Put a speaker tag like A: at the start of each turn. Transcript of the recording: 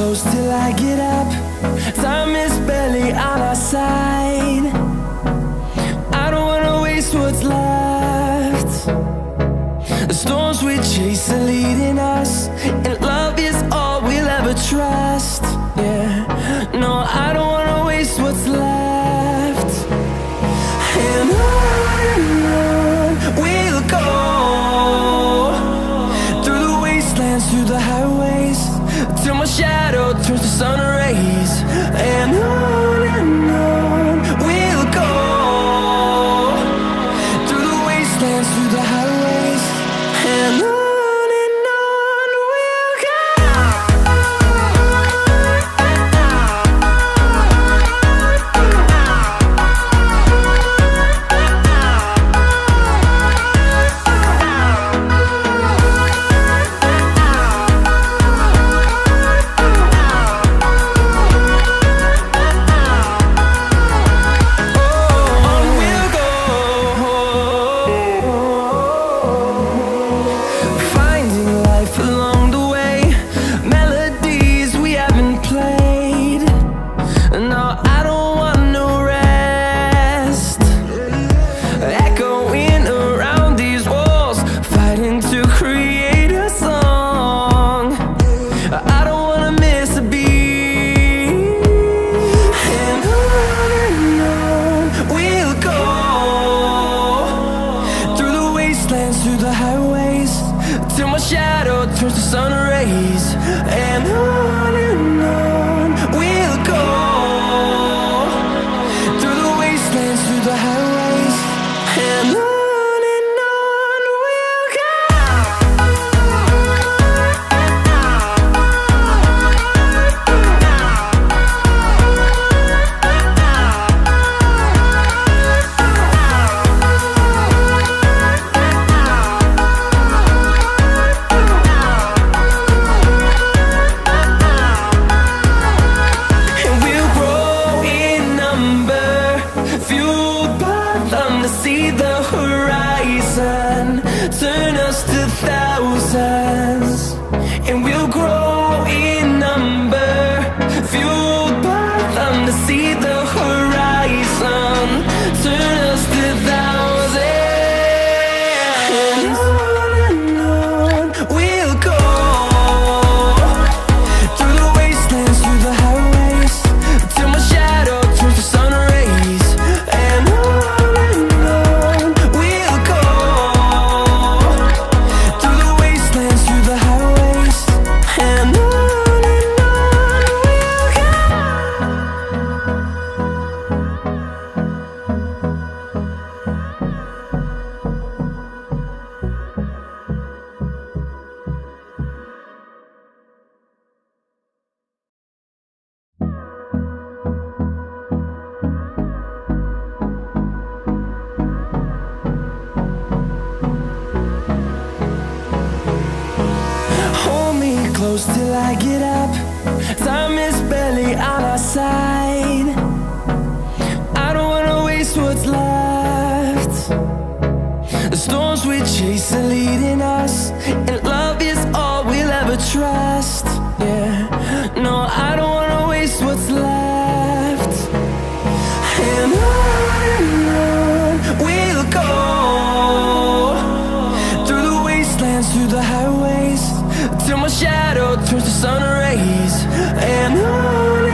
A: close till I get up. Time is barely on our side. I don't wanna waste what's left. The storms we chase are leading us, and love is all we'll ever trust. Yeah, no, I don't wanna waste what's left. And on we'll go, through the wastelands, through the highways, till my shadow turns to sun rays. And on we'll go, through the wastelands, through the highways, and on we'll go. Through the highways, till my shadow turns to sun rays. And on we'll go, through the wastelands, through the highways, and on we'll go. See the horizon, turn us to thousands, and we'll grow in number, fueled by them. To see the horizon, turn us to thousands, and on we'll go, through the wastelands, through the highways, till my shadow turns to sun rays. And close till I get up. Time is barely on our side. I don't wanna waste what's left. The storms we chase are leading us, and love is all we'll ever trust. Yeah, no, I don't wanna waste what's left. And on we'll go, through the wastelands, through the highways, till my shadow turns to sun rays. And on